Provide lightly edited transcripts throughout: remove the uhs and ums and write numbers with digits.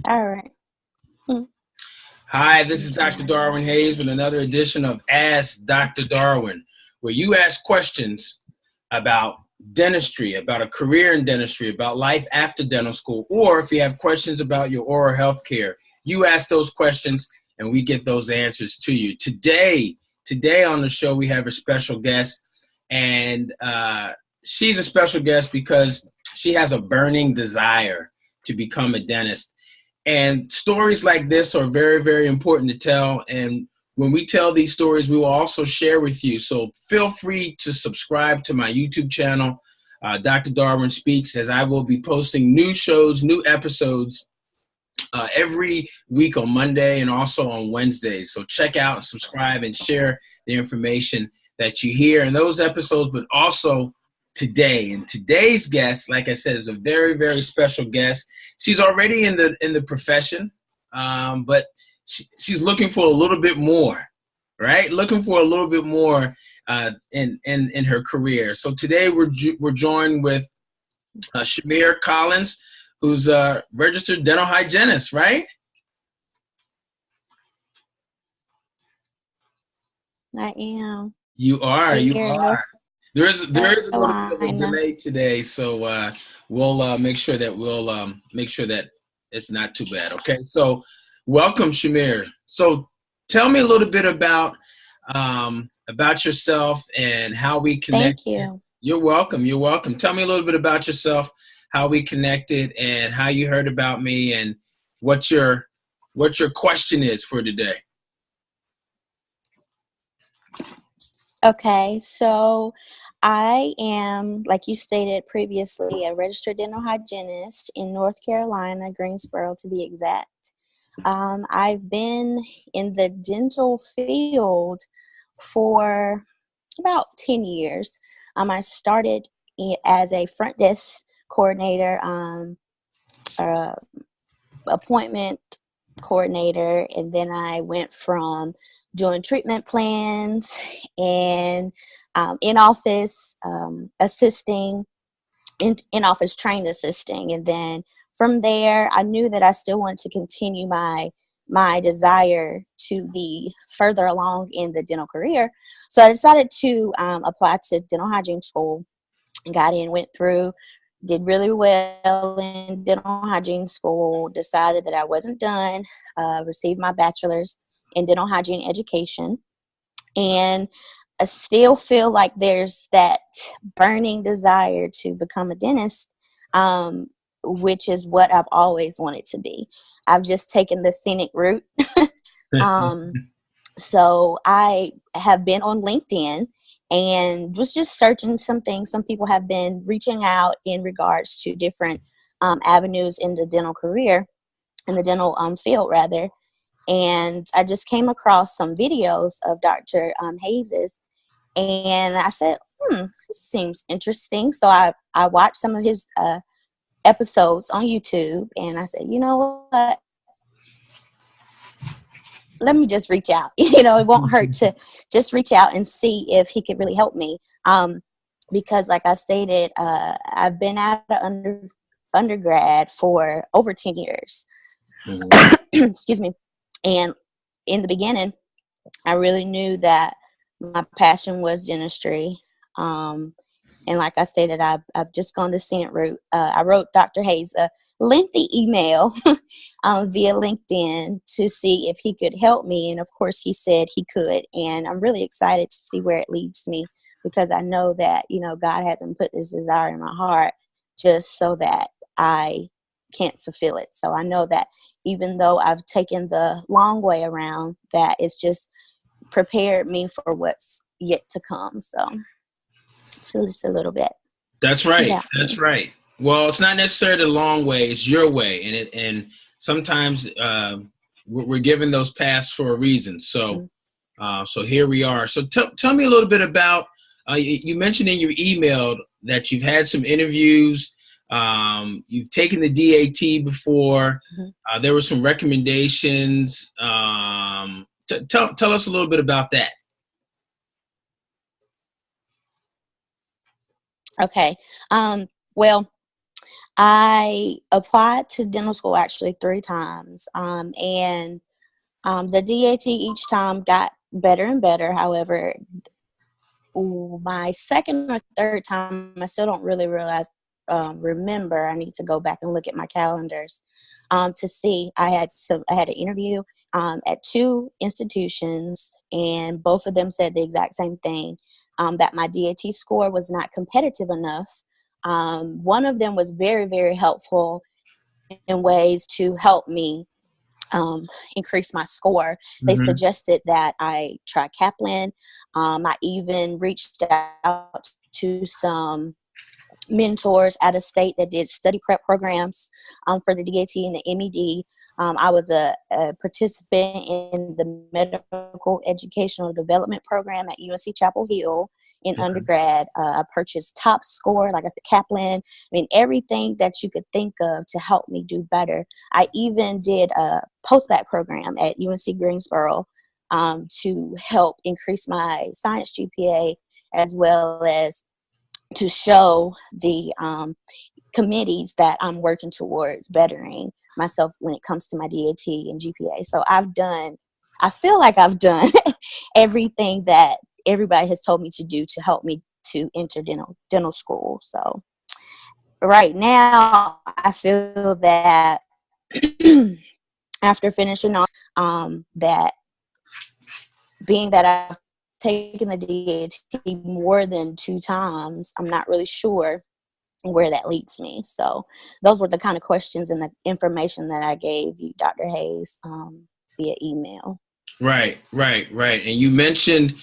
All right. Hmm. Hi, this is Dr. Darwin Hayes with another edition of Ask Dr. Darwin, where you ask questions about dentistry, about a career in dentistry, about life after dental school, or if you have questions about your oral health care, you ask those questions and we get those answers to you. Today on the show, we have a special guest, and she's a special guest because she has a burning desire to become a dentist. And stories like this are very, very important to tell. And when we tell these stories, we will also share with you. So feel free to subscribe to my YouTube channel, Dr. Darwin Speaks, as I will be posting new shows, new episodes every week on Monday and also on Wednesdays. So check out, subscribe, and share the information that you hear in those episodes, but also today. And today's guest, like I said, is a very, very special guest. She's already in the profession, but she's looking for a little bit more, right? Looking for a little bit more in her career. So today we're joined with Chimere Collins, who's a registered dental hygienist, right? I am. You are. There is a little bit of a Carolina. delay today, so we'll make sure that it's not too bad. Okay. So, welcome, Chimere. So, tell me a little bit about yourself and how we connect. Thank you. You're welcome. You're welcome. Tell me a little bit about yourself, how we connected, and how you heard about me, and what your question is for today. Okay, so I am, like you stated previously, a registered dental hygienist in North Carolina, Greensboro to be exact. I've been in the dental field for about 10 years. I started as a front desk coordinator, appointment coordinator, and then I went from doing treatment plans and in-office assisting, in-office trained assisting. And then from there, I knew that I still wanted to continue my desire to be further along in the dental career. So I decided to apply to dental hygiene school and got in, went through, did really well in dental hygiene school, decided that I wasn't done, received my bachelor's in dental hygiene education. And I still feel like there's that burning desire to become a dentist, which is what I've always wanted to be. I've just taken the scenic route. So I have been on LinkedIn and was just searching some things. Some people have been reaching out in regards to different avenues in the dental career, in the dental field rather. And I just came across some videos of Dr. Hayes's, and I said, this seems interesting. So I watched some of his episodes on YouTube, and I said, you know what? Let me just reach out. It won't hurt to just reach out and see if he could really help me. Because like I stated, I've been at an undergrad for over 10 years. Excuse me. And in the beginning, I really knew that my passion was dentistry. And like I stated, I've just gone the scenic route. I wrote Dr. Hayes a lengthy email via LinkedIn to see if he could help me. And of course, he said he could. And I'm really excited to see where it leads me, because I know that, God hasn't put this desire in my heart just so that I can't fulfill it. So I know that even though I've taken the long way around, that it's just prepared me for what's yet to come. So just a little bit. That's right. That's right. Well, it's not necessarily the long way; it's your way, and sometimes we're given those paths for a reason. So, so here we are. So tell me a little bit about. You mentioned in your email that you've had some interviews. You've taken the DAT before. There were some recommendations. Tell us a little bit about that. Okay. Well, I applied to dental school actually 3 times, and the DAT each time got better and better. However, my second or third time, I still don't really remember. I need to go back and look at my calendars to see. I had an interview at 2 institutions, and both of them said the exact same thing, that my DAT score was not competitive enough. One of them was very, very helpful in ways to help me increase my score. They Mm-hmm. suggested that I try Kaplan. I even reached out to some mentors out of state that did study prep programs for the DAT and the MED. I was a participant in the medical educational development program at UNC Chapel Hill in undergrad. I purchased top score, like I said, Kaplan. I mean, everything that you could think of to help me do better. I even did a post-bac program at UNC Greensboro to help increase my science GPA, as well as to show the committees that I'm working towards bettering myself when it comes to my DAT and GPA. So I feel like I've done everything that everybody has told me to do to help me to enter dental school. So right now, I feel that after finishing off, that being that I've taken the DAT more than 2 times, I'm not really sure where that leads me. So those were the kind of questions and the information that I gave you, Dr. Hayes, via email. Right. And you mentioned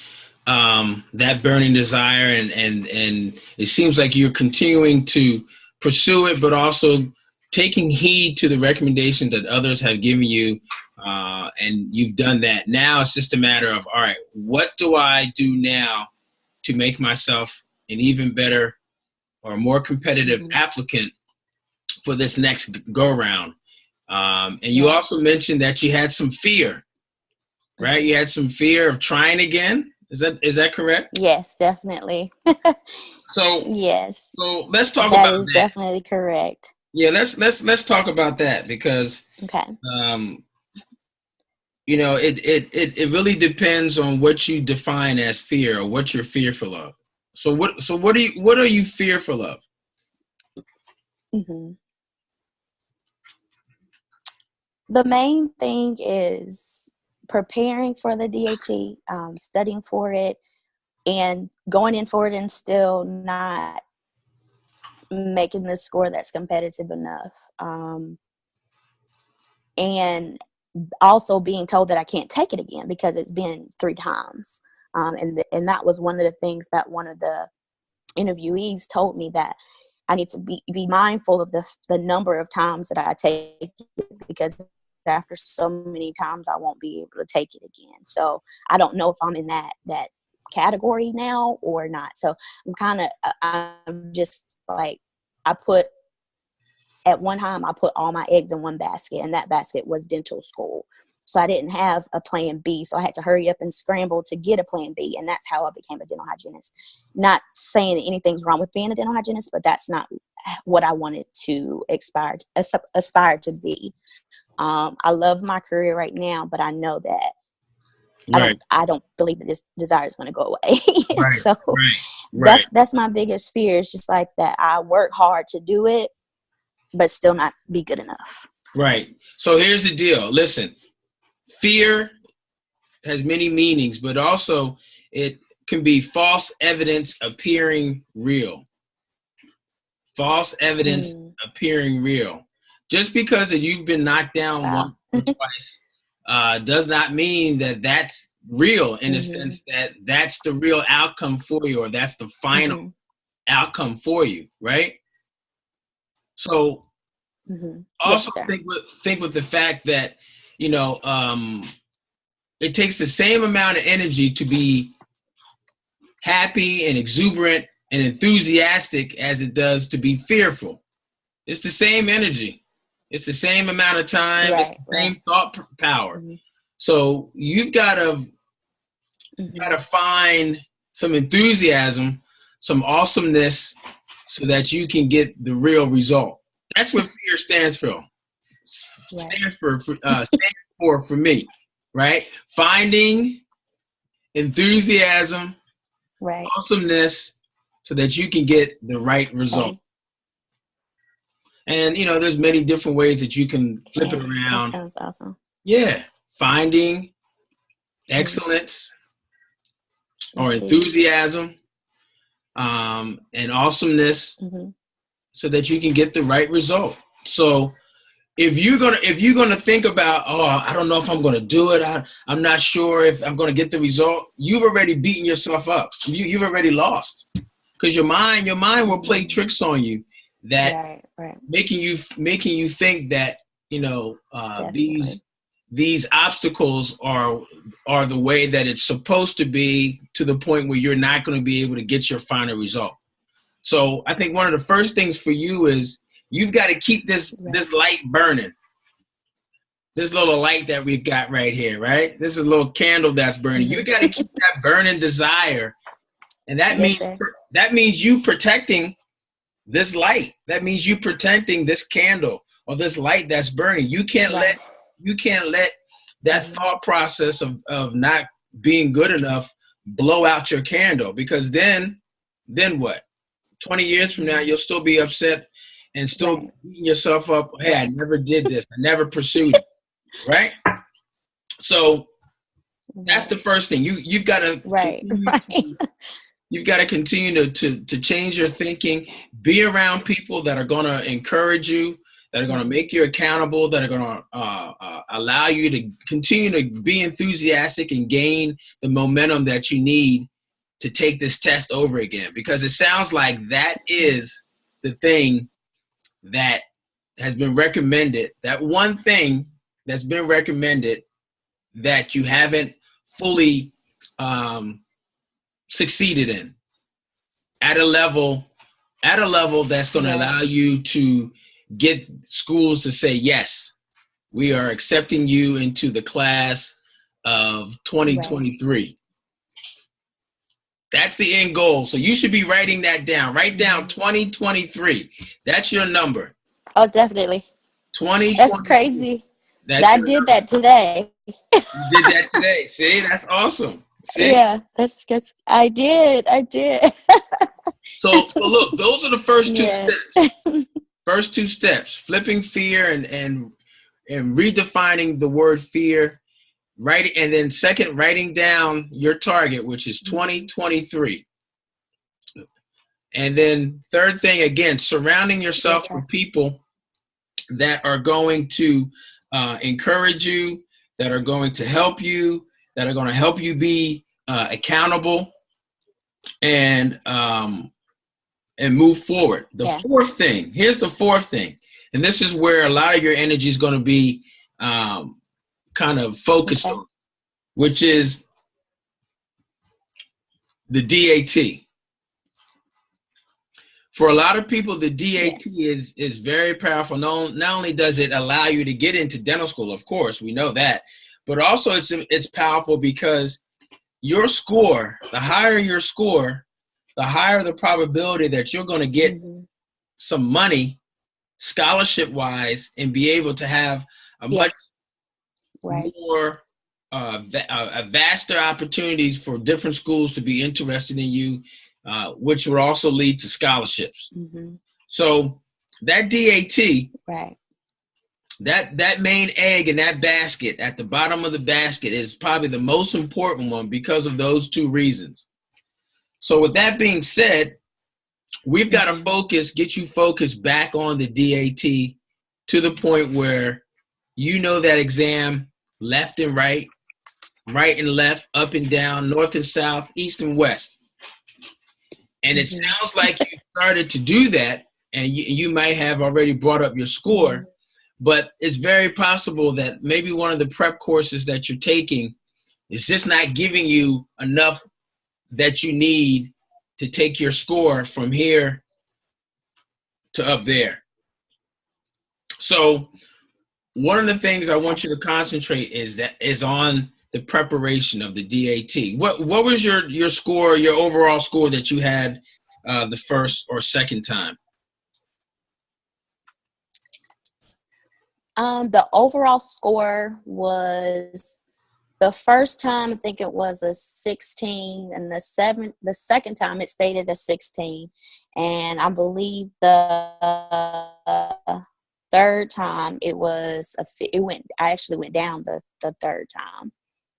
that burning desire, and it seems like you're continuing to pursue it, but also taking heed to the recommendation that others have given you, and you've done that. Now it's just a matter of, all right, what do I do now to make myself an even better or more competitive applicant for this next go round? And you also mentioned that you had some fear, right? You had some fear of trying again. Is that correct? Yes, definitely. So yes. So let's talk about that. That is definitely correct. Yeah, let's talk about that, because you know, it really depends on what you define as fear, or what you're fearful of. So what are you fearful of? The main thing is preparing for the DAT, studying for it, and going in for it and still not making the score that's competitive enough. And also being told that I can't take it again because it's been 3 times. And that was one of the things that one of the interviewees told me, that I need to be mindful of the number of times that I take it, because after so many times I won't be able to take it again. So I don't know if I'm in that category now or not. So I'm just like, at one time I put all my eggs in one basket, and that basket was dental school. So I didn't have a plan B. So I had to hurry up and scramble to get a plan B. And that's how I became a dental hygienist. Not saying that anything's wrong with being a dental hygienist, but that's not what I wanted to aspire to be. I love my career right now, but I know that I don't believe that this desire is going to go away. So that's my biggest fear. It's just like that I work hard to do it, but still not be good enough. Right. So here's the deal. Listen, fear has many meanings, but also it can be false evidence appearing real. False evidence appearing real. Just because that you've been knocked down once or twice does not mean that that's real, in the sense that that's the real outcome for you, or that's the final outcome for you, right? So also think with the fact that, you know, it takes the same amount of energy to be happy and exuberant and enthusiastic as it does to be fearful. It's the same energy. It's the same amount of time. It's the same thought power. So you've got to find some enthusiasm, some awesomeness so that you can get the real result. That's what fear stands for. Stands for me, right? Finding enthusiasm, awesomeness, so that you can get the right result. And there's many different ways that you can flip it around. That sounds awesome. Yeah, finding excellence or enthusiasm and awesomeness, so that you can get the right result. So if you're gonna think about, I don't know if I'm gonna do it, I'm not sure if I'm gonna get the result, you've already beaten yourself up. You've already lost, because your mind will play tricks on you that making you think that these obstacles are the way that it's supposed to be, to the point where you're not going to be able to get your final result. So I think one of the first things for you is you've got to keep this light burning. This little light that we've got right here, right? This is a little candle that's burning. You got to keep that burning desire. And that means you protecting this light. That means you protecting this candle or this light that's burning. You can't let that thought process of not being good enough blow out your candle, because then what? 20 years from now, you'll still be upset and still beating yourself up. Hey, I never did this. I never pursued it. Right? So that's the first thing. You've got to you've got to continue to change your thinking. Be around people that are going to encourage you, that are going to make you accountable, that are going to allow you to continue to be enthusiastic and gain the momentum that you need to take this test over again. Because it sounds like that is the thing that has been recommended, that one thing that's been recommended that you haven't fully succeeded in at a level that's going to allow you to get schools to say, yes, we are accepting you into the class of 2023. That's the end goal. So you should be writing that down. Write down 2023. That's your number. Oh, definitely. 20. That's crazy. I did that today. You did that today. See, that's awesome. See? Yeah, that's I did. So look, those are the first two steps. First two steps: flipping fear and redefining the word fear. Right, and then second, writing down your target, which is 2023. And then third thing, again, surrounding yourself with people that are going to encourage you, that are going to help you, that are going to help you be accountable and move forward. The fourth thing, here's the fourth thing, and this is where a lot of your energy is going to be kind of focused on, which is the DAT. For a lot of people, the DAT is very powerful. Not only does it allow you to get into dental school, of course, we know that, but also it's powerful because your score, the higher your score, the higher the probability that you're going to get some money scholarship-wise and be able to have a much more vaster opportunities for different schools to be interested in you, which will also lead to scholarships. So that DAT, that main egg in that basket at the bottom of the basket is probably the most important one because of those two reasons. So with that being said, we've got to get you focused back on the DAT to the point where you know that exam left and right and left, up and down, north and south, east and west. And it sounds like you started to do that, and you might have already brought up your score, but it's very possible that maybe one of the prep courses that you're taking is just not giving you enough that you need to take your score from here to up there. So one of the things I want you to concentrate is on the preparation of the DAT. What was your score, your overall score that you had the first or second time? The overall score was, the first time I think it was a 16, and the second time it stayed at a 16, and I believe the third time it was I actually went down the third time,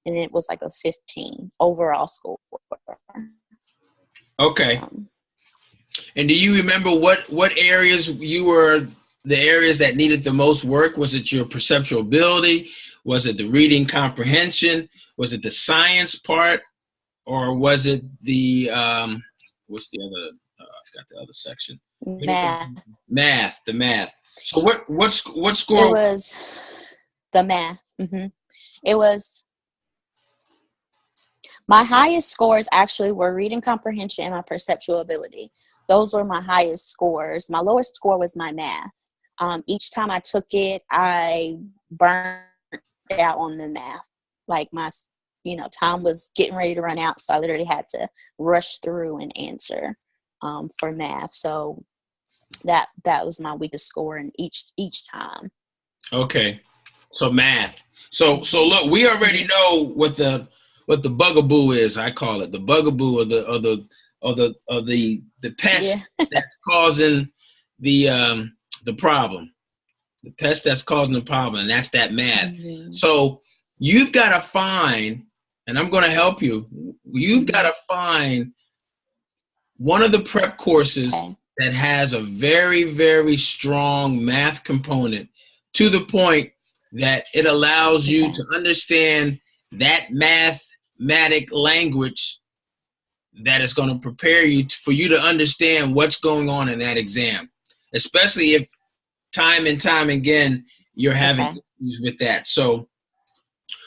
and it was like a 15 overall score. Okay. So, and do you remember what areas were the areas that needed the most work? Was it your perceptual ability? Was it the reading comprehension? Was it the science part? Or was it the, what's the other, I forgot the other section. Math. The math. So what score? It was the math. It was, my highest scores actually were reading comprehension and my perceptual ability. Those were my highest scores. My lowest score was my math. Each time I took it, I burned out on the math. Like my, time was getting ready to run out, so I literally had to rush through and answer for math. So that was my weakest score in each time. Okay, so math. So look, we already know what the bugaboo is. I call it the bugaboo of the pest that's causing the problem. The pest that's causing the problem, and that's that math. So you've got to find, and I'm going to help you. You've got to find one of the prep courses that has a very, very strong math component, to the point that it allows you to understand that mathematic language that is going to prepare you for you to understand what's going on in that exam, especially if time and time again you're having issues with that. So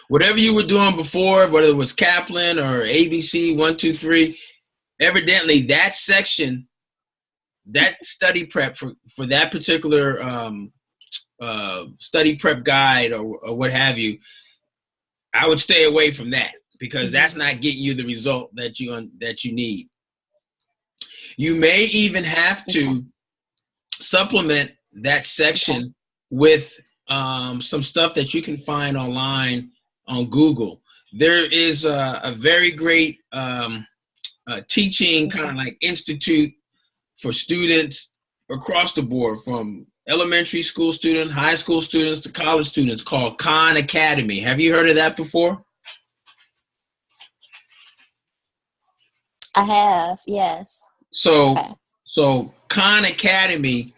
whatever you were doing before, whether it was Kaplan or ABC 1, 2, 3, evidently that section, that study prep for that particular study prep guide or what have you, I would stay away from that, because that's not getting you the result that you need. You may even have to supplement that section with some stuff that you can find online on Google. There is a very great teaching kind of like institute for students across the board, from elementary school students, high school students to college students, called Khan Academy. Have you heard of that before? I have, yes. So Khan Academy,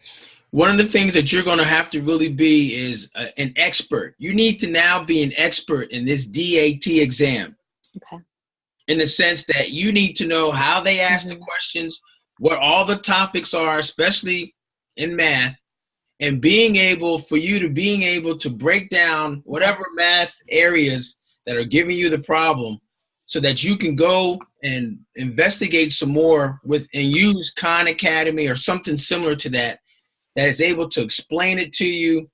one of the things that you're going to have to really be is an expert. You need to now be an expert in this DAT exam. In the sense that you need to know how they ask the questions, what all the topics are, especially in math, and being able to break down whatever math areas that are giving you the problem, so that you can go and investigate some more and use Khan Academy or something similar to that is able to explain it to you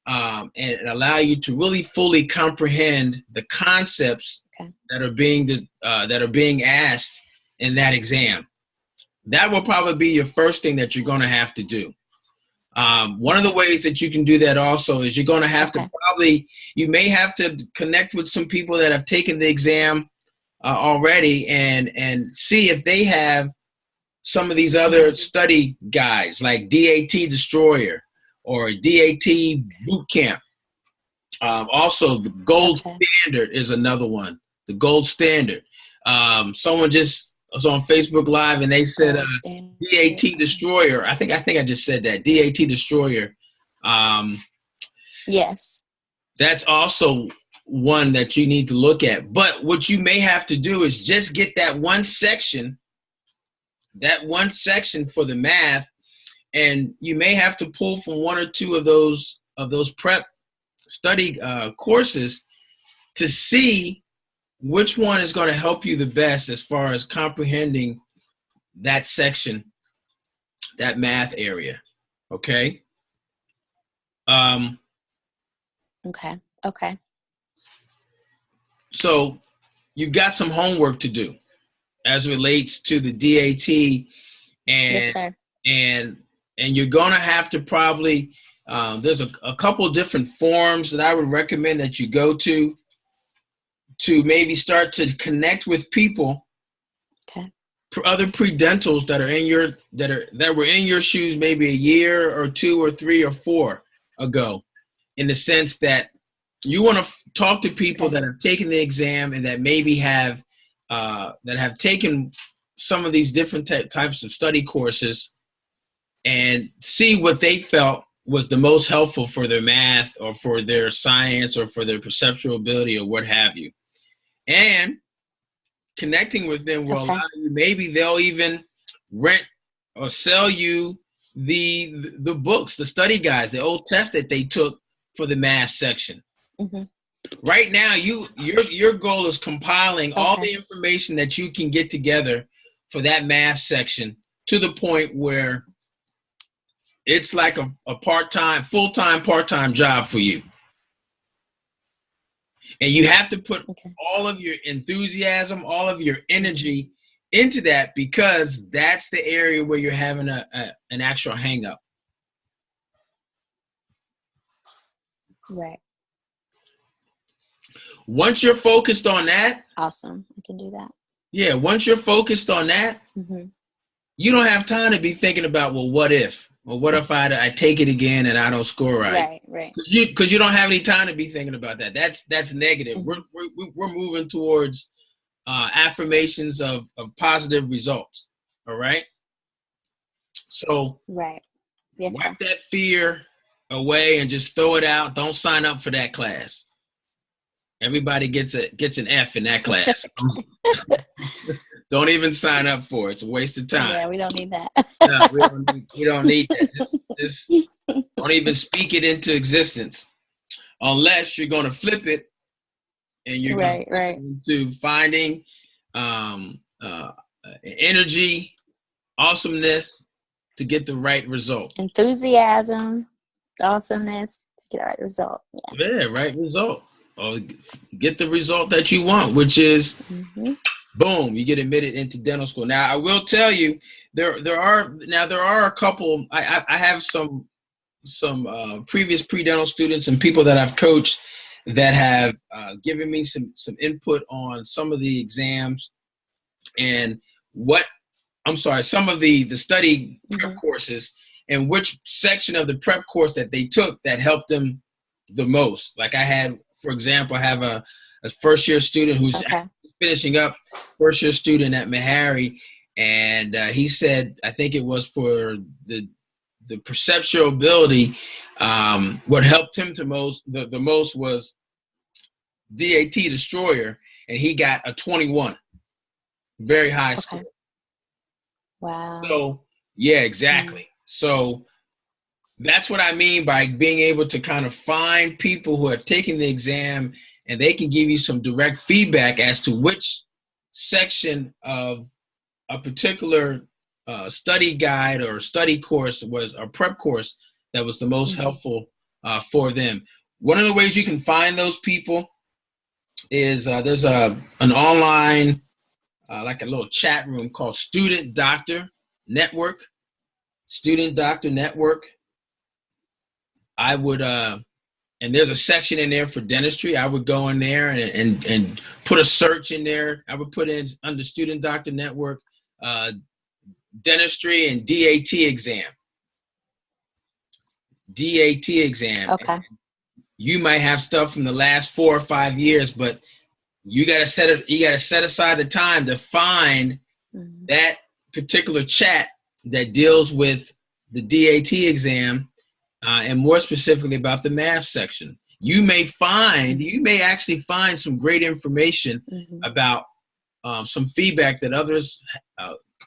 and allow you to really fully comprehend the concepts that are being asked in that exam. That will probably be your first thing that you're going to have to do. One of the ways that you can do that also is you're going to have to you may have to connect with some people that have taken the exam already and see if they have some of these other study guides like DAT Destroyer or DAT Bootcamp. Also, the Gold Standard is another one. The Gold Standard. Someone just was on Facebook Live and they said DAT Destroyer. I think I just said that. DAT Destroyer. Yes. That's also one that you need to look at. But what you may have to do is just get that one section for the math, and you may have to pull from one or two of those prep study courses to see which one is going to help you the best as far as comprehending that section, that math area. Okay. Okay. So you've got some homework to do as relates to the DAT Yes, and sir. and you're gonna have to probably there's a couple different forums that I would recommend that you go to maybe start to connect with people, Okay. other pre-dentals that are in your that were in your shoes maybe a year or two or three or four ago, in the sense that you want to talk to people Okay. that have taken the exam and that maybe have taken some of these different types of study courses, and see what they felt was the most helpful for their math or for their science or for their perceptual ability or what have you. And connecting with them will Okay. allow you, maybe they'll even rent or sell you the books, the study guides, the old test that they took for the math section. Mm-hmm. Right now, your goal is compiling all Okay. the information that you can get together for that math section to the point where it's like a part-time, full-time, part-time job for you. And you have to put Okay. all of your enthusiasm, all of your energy into that, because that's the area where you're having an actual hang-up. Right. Once you're focused on that, Awesome. I can do that. yeah, once you're focused on that, you don't have time to be thinking about, well, what if? Well, what if I take it again and I don't score right? Right. Because you don't have any time to be thinking about that. That's negative. We're moving towards affirmations of positive results. All right. So Right. Yes, wipe sir. that fear away and just throw it out. Don't sign up for that class. Everybody gets an F in that class. Don't even sign up for it. It's a waste of time. Yeah, we don't need that. No, we don't need that. Just don't even speak it into existence, unless you're going to flip it and you're going to flip it into finding energy, awesomeness to get the right result. Enthusiasm, awesomeness to get the right result. Yeah, right result. Or get the result that you want, which is boom, you get admitted into dental school. Now, I will tell you, there are a couple. I have some previous pre-dental students and people that I've coached that have given me some input on some of the exams and some of the study prep courses, and which section of the prep course that they took that helped them the most. Like I had, for example, I have a first year student who's finishing up, first year student at Meharry, and he said, I think it was for the perceptual ability, what helped him the most was DAT Destroyer, and he got a 21, very high score. Wow. So yeah, exactly. So that's what I mean by being able to kind of find people who have taken the exam, and they can give you some direct feedback as to which section of a particular study guide or study course was a prep course that was the most helpful for them. One of the ways you can find those people is there's an online, like a little chat room called Student Doctor Network. Student Doctor Network. I would, and there's a section in there for dentistry. I would go in there and put a search in there. I would put in under Student Doctor Network, dentistry and DAT exam. DAT exam. Okay. And you might have stuff from the last 4 or 5 years, but you got to set aside the time to find that particular chat that deals with the DAT exam, and more specifically about the math section. You may actually find some great information about some feedback that others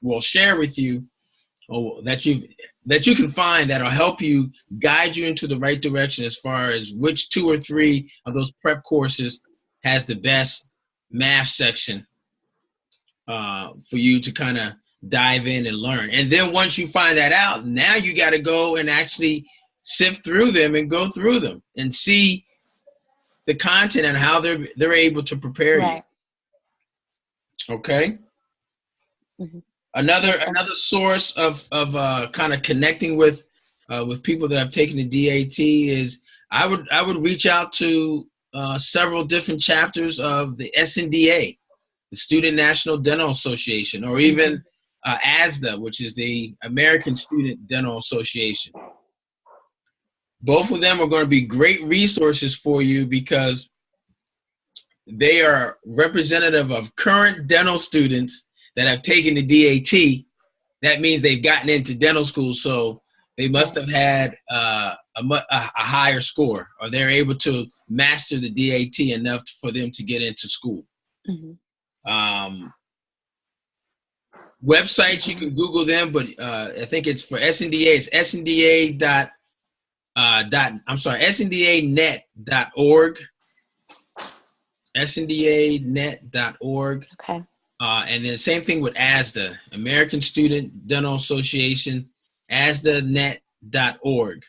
will share with you, or that you can find that'll help you guide you into the right direction as far as which 2 or 3 of those prep courses has the best math section for you to kind of dive in and learn. And then once you find that out, now you got to go and actually sift through them and go through them and see the content and how they're able to prepare you. Okay. Another source of kind of connecting with people that have taken the DAT is I would reach out to several different chapters of the SNDA, the Student National Dental Association, or even ASDA, which is the American Student Dental Association. Both of them are going to be great resources for you because they are representative of current dental students that have taken the DAT. That means they've gotten into dental school, so they must have had a higher score, or they're able to master the DAT enough for them to get into school. Websites, you can Google them, but I think it's for SNDA. It's SNDAnet.org. SNDAnet.org. Okay. And then same thing with ASDA, American Student Dental Association, ASDAnet.org.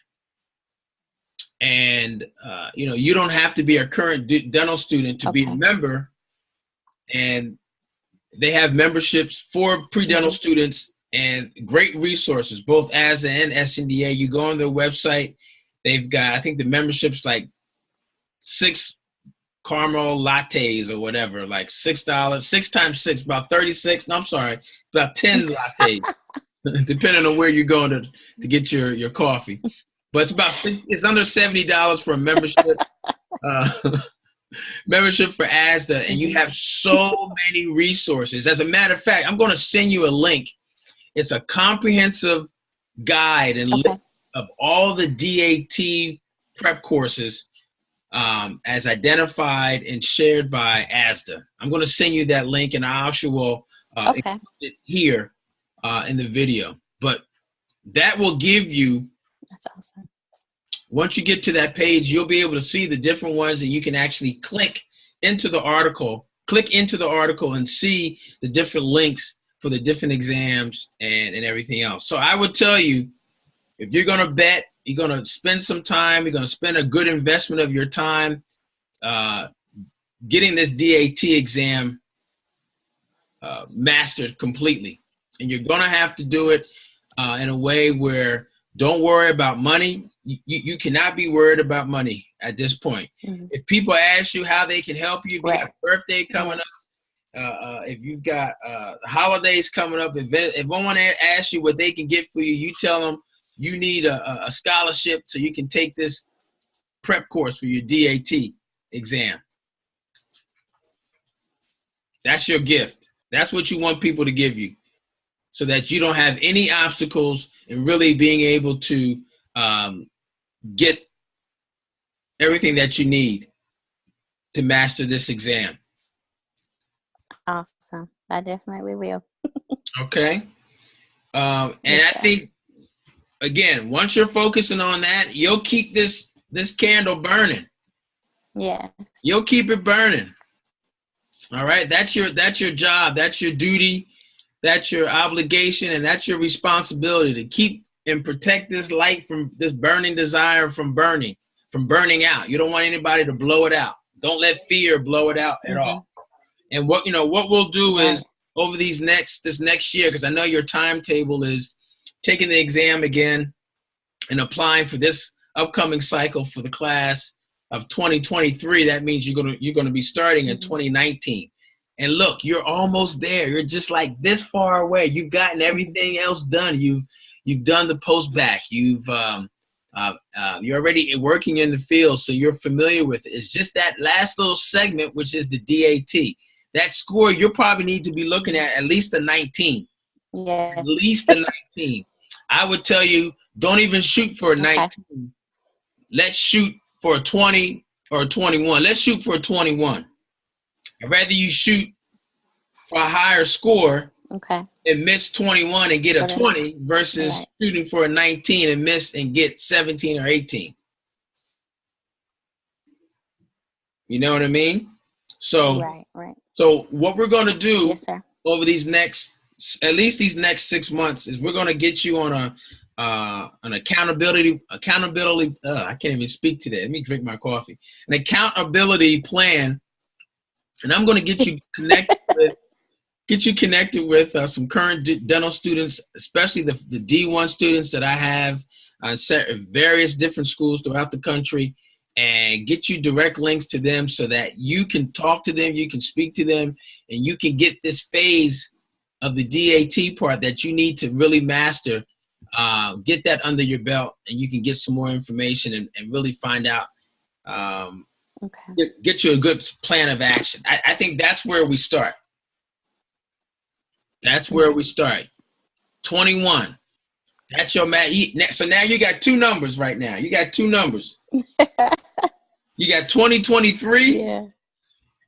And, you don't have to be a current dental student to be a member. And they have memberships for pre-dental students and great resources, both ASDA and SNDA. You go on their website, they've got, I think the membership's like 6 caramel lattes or whatever, like $6, 6 times 6, about 36. No, I'm sorry, about 10 lattes, depending on where you're going to get your coffee. But it's under $70 for a membership. Membership for ASDA, and you have so many resources. As a matter of fact, I'm going to send you a link. It's a comprehensive guide and list of all the DAT prep courses as identified and shared by ASDA. I'm going to send you that link, and I actually will include it here in the video. But that will give you, that's awesome. Once you get to that page, you'll be able to see the different ones, and you can actually click into the article and see the different links for the different exams and everything else. So I would tell you, if you're going to bet, you're going to spend some time, you're going to spend a good investment of your time getting this DAT exam mastered completely. And you're going to have to do it in a way where don't worry about money. You cannot be worried about money at this point. If people ask you how they can help you, if you got a birthday coming up, if you've got holidays coming up, if anyone asks you what they can get for you, you tell them you need a scholarship so you can take this prep course for your DAT exam. That's your gift. That's what you want people to give you, so that you don't have any obstacles in really being able to get everything that you need to master this exam. Awesome. I definitely will. Okay. And I think, again, once you're focusing on that, you'll keep this candle burning. Yeah. You'll keep it burning. All right. That's your job. That's your duty. That's your obligation, and that's your responsibility to keep and protect this light from this burning desire from burning out. You don't want anybody to blow it out. Don't let fear blow it out at all. And what we'll do is over this next year, because I know your timetable is taking the exam again and applying for this upcoming cycle for the class of 2023. That means you're gonna be starting in 2019. And look, you're almost there. You're just like this far away. You've gotten everything else done. You've done the post-bac. You're already working in the field, so you're familiar with it. It's just that last little segment, which is the DAT. That score, you'll probably need to be looking at least a 19. Yeah. At least a 19. I would tell you, don't even shoot for a 19. Let's shoot for a 20 or a 21. Let's shoot for a 21. I'd rather you shoot for a higher score and miss 21 and get a 20 versus shooting for a 19 and miss and get 17 or 18. You know what I mean? So, so what we're going to do over at least these next 6 months is we're going to get you on an accountability. I can't even speak today. Let me drink my coffee. An accountability plan. And I'm going to get you connected with get you connected with some current dental students, especially the D1 students that I have various different schools throughout the country, and get you direct links to them so that you can talk to them, you can speak to them, and you can get this phase of the DAT part that you need to really master. Get that under your belt, and you can get some more information and really find out. Okay. Get you a good plan of action. I think that's where we start. That's where we start. 21. That's your math. So now you got two numbers right now. You got two numbers. You got 2023. Yeah.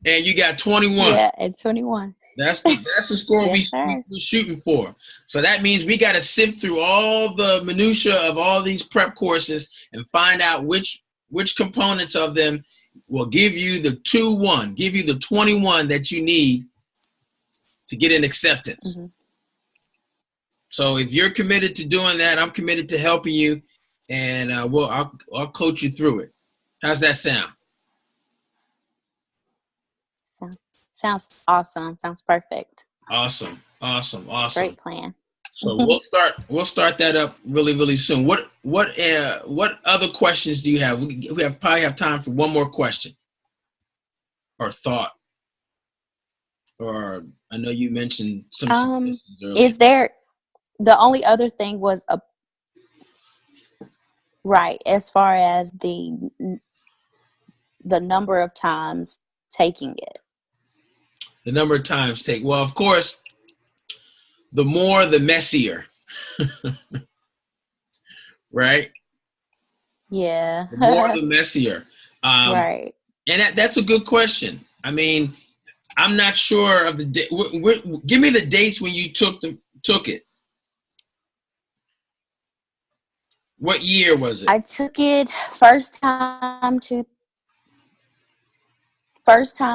And you got 21. Yeah, and 21. That's the score Yes, we're shooting for. So that means we got to sift through all the minutia of all these prep courses and find out which components of them will give you the 2-1, give you the 21 that you need to get an acceptance. Mm-hmm. So if you're committed to doing that, I'm committed to helping you, and I'll coach you through it. How's that sound? Sounds awesome. Sounds perfect. Awesome. Great plan. So we'll start that up really, really soon. What other questions do you have? We probably have time for one more question or thought. Or I know you mentioned some is there, the only other thing was right, as far as the number of times taking it. The number of times take. Well, of course, the more, the messier. Right? Yeah. The more, the messier. Right. And that's a good question. I mean, I'm not sure of the give me the dates when you took it. What year was it? I took it first time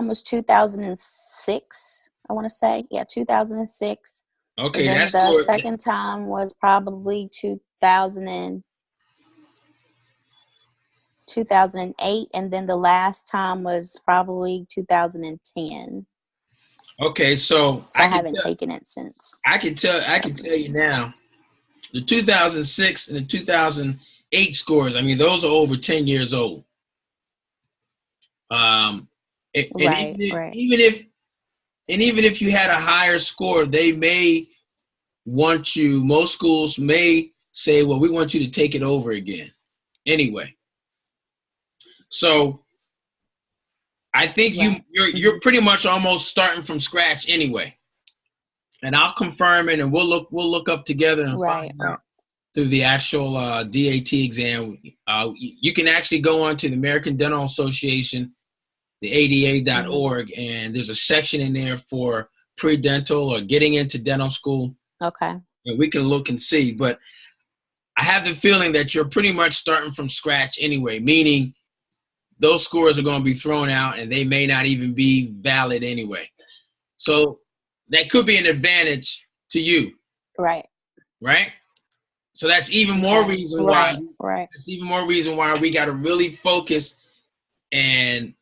was 2006, I want to say. Yeah, 2006. Okay, and then that's the second time was probably 2008, and then the last time was probably 2010. Okay, so I haven't taken it since. I can tell you now, the 2006 and the 2008 scores, I mean, those are over 10 years old. Right. Even if you had a higher score, they may want you, most schools may say, well, we want you to take it over again anyway. So I think you're pretty much almost starting from scratch anyway. And I'll confirm it, and we'll look up together and find out through the actual DAT exam. You can actually go on to the American Dental Association, the ADA.org, and there's a section in there for pre-dental or getting into dental school. Okay. And we can look and see. But I have the feeling that you're pretty much starting from scratch anyway, meaning those scores are going to be thrown out and they may not even be valid anyway. So that could be an advantage to you. Right. Right? So that's even more reason why. Right. That's even more reason why we got to really focus and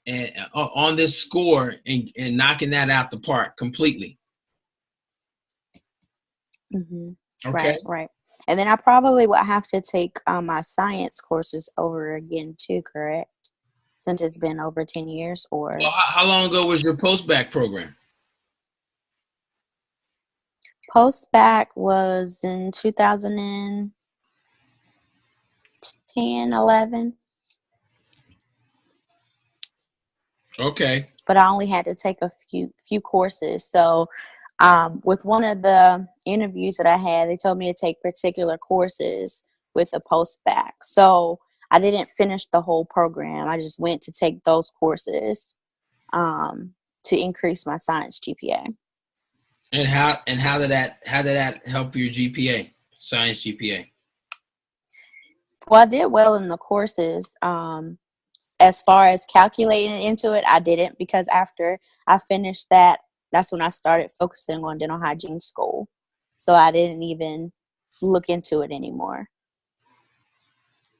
on this score and knocking that out the park completely. Mm-hmm. Okay. Right. And then I probably will have to take my science courses over again too, correct? Since it's been over 10 years or... Well, how long ago was your post-bac program? Post-bac was in 2010, 11. Okay. But I only had to take a few courses. So with one of the interviews that I had, they told me to take particular courses with the post-bac. So I didn't finish the whole program. I just went to take those courses to increase my science GPA. And how did that help your GPA, science GPA? Well, I did well in the courses. As far as calculating into it, I didn't, because after I finished that, that's when I started focusing on dental hygiene school. So I didn't even look into it anymore.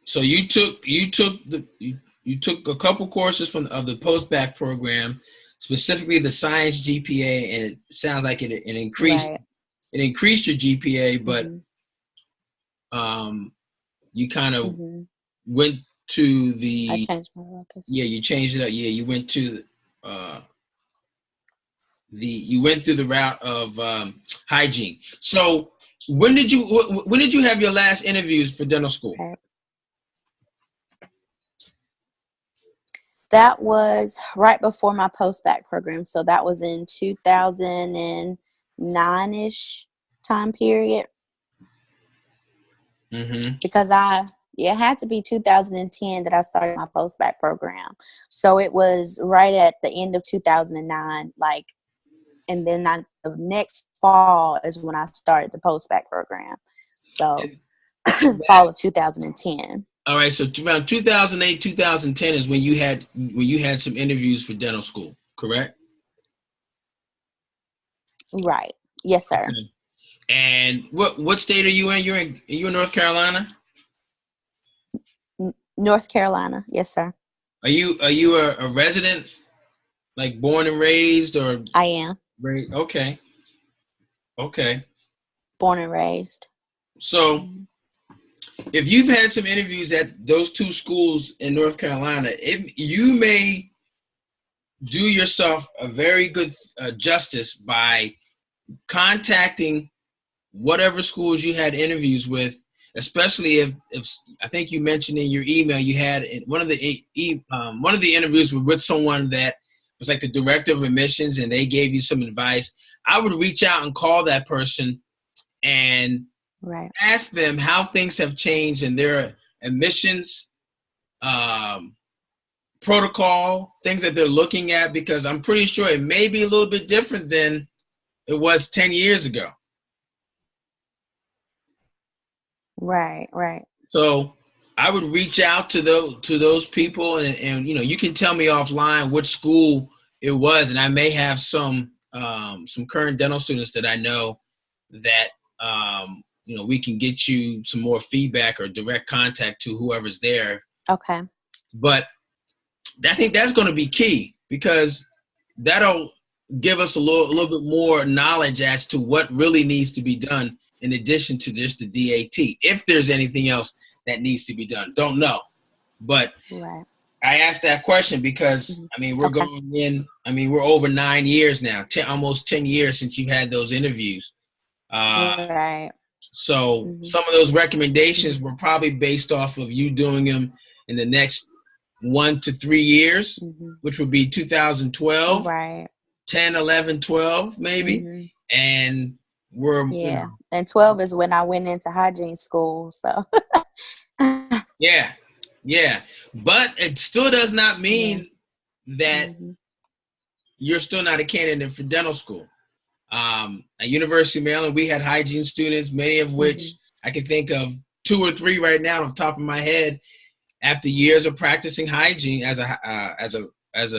So you took a couple courses of the post-bac program specifically the science GPA, and it sounds like it increased. Right. It increased your GPA, but Mm-hmm. you kind of Mm-hmm. went to the. I changed my focus. Yeah, you changed it up. Yeah, you went to you went through the route of hygiene. So when did you have your last interviews for dental school? Right. That was right before my post-bac program. So that was in 2009-ish time period. Mm-hmm. Because it had to be 2010 that I started my post-bac program. So it was right at the end of 2009, and then the next fall is when I started the post-bac program. So fall of 2010. All right, so around 2008, 2010 is when you had some interviews for dental school, correct? Right. Yes, sir. Okay. And what state are you in? You're in North Carolina? North Carolina. Yes, sir. Are you a resident, like born and raised, or? I am. Okay. Okay. Born and raised. So if you've had some interviews at those two schools in North Carolina, you may do yourself a very good justice by contacting whatever schools you had interviews with, especially if I think you mentioned in your email you had one of the interviews with someone that was like the director of admissions, and they gave you some advice. I would reach out and call that person and ask them how things have changed in their admissions protocol, things that they're looking at, because I'm pretty sure it may be a little bit different than it was 10 years ago. Right. So I would reach out to those people, and you can tell me offline which school it was, and I may have some current dental students that I know that we can get you some more feedback or direct contact to whoever's there. Okay. But I think that's going to be key, because that'll give us a little bit more knowledge as to what really needs to be done in addition to just the DAT. If there's anything else that needs to be done, don't know. But I asked that question because we're going in. We're over 9 years now, almost 10 years since you had those interviews. So some of those recommendations were probably based off of you doing them in the next 1 to 3 years, which would be 2012, 10, 11, 12, maybe. And and 12 is when I went into hygiene school. So yeah, but it still does not mean that you're still not a candidate for dental school. At University of Maryland, we had hygiene students, many of which I can think of 2 or 3 right now off the top of my head. After years of practicing hygiene as a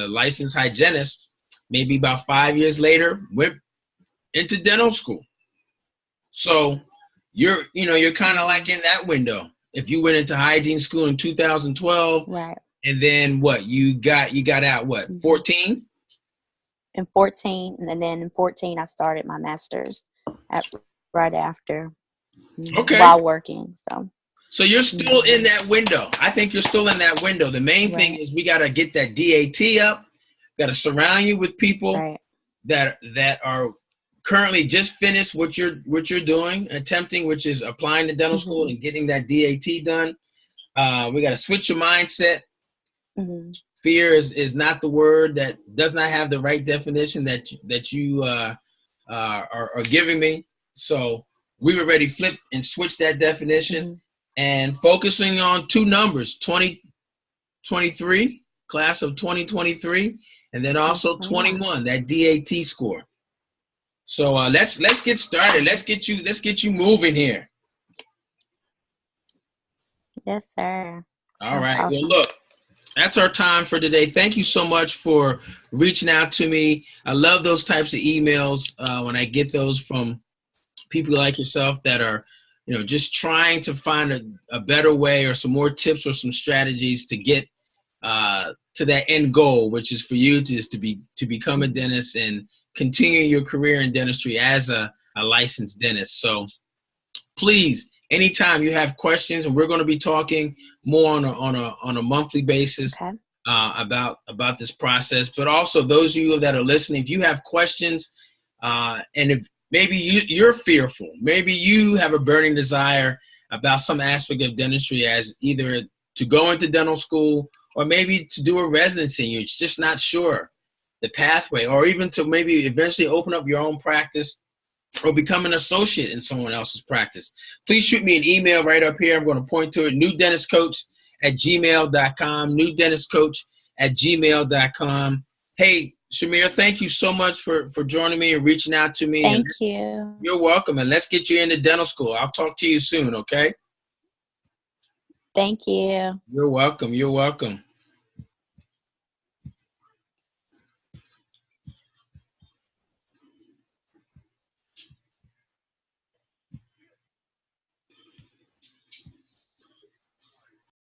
licensed hygienist, maybe about 5 years later, went into dental school. So you're kind of like in that window. If you went into hygiene school in 2012, and then you got out 14? In 14, and then in 14 I started my master's right after, while working. So you're still in that window. I think you're still in that window. The main thing is we got to get that DAT up. Got to surround you with people that are currently just finished what you're doing, attempting, which is applying to dental school and getting that DAT done. We got to switch your mindset. Fear is not the word, that does not have the right definition that you are giving me. So we were ready to flip and switch that definition. And focusing on 2 numbers, 2023, class of 2023, and then also 21, that DAT score. So let's get started. Let's get you moving here. Yes, sir. All right. Awesome. Well, look, that's our time for today. Thank you so much for reaching out to me. I love those types of emails when I get those from people like yourself that are just trying to find a better way, or some more tips or some strategies to get to that end goal, which is for you to become a dentist and continue your career in dentistry as a licensed dentist. So please, anytime you have questions, and we're going to be talking more on a monthly basis, Okay. About this process. But also those of you that are listening, if you have questions, and if maybe you're fearful, maybe you have a burning desire about some aspect of dentistry, as either to go into dental school or maybe to do a residency, you're just not sure the pathway, or even to maybe eventually open up your own practice or become an associate in someone else's practice, please shoot me an email right up here. I'm going to point to it, newdentistcoach@gmail.com, newdentistcoach@gmail.com. Hey, Chimere, thank you so much for joining me and reaching out to me. Thank you. You're welcome, and let's get you into dental school. I'll talk to you soon, okay? Thank you. You're welcome. You're welcome.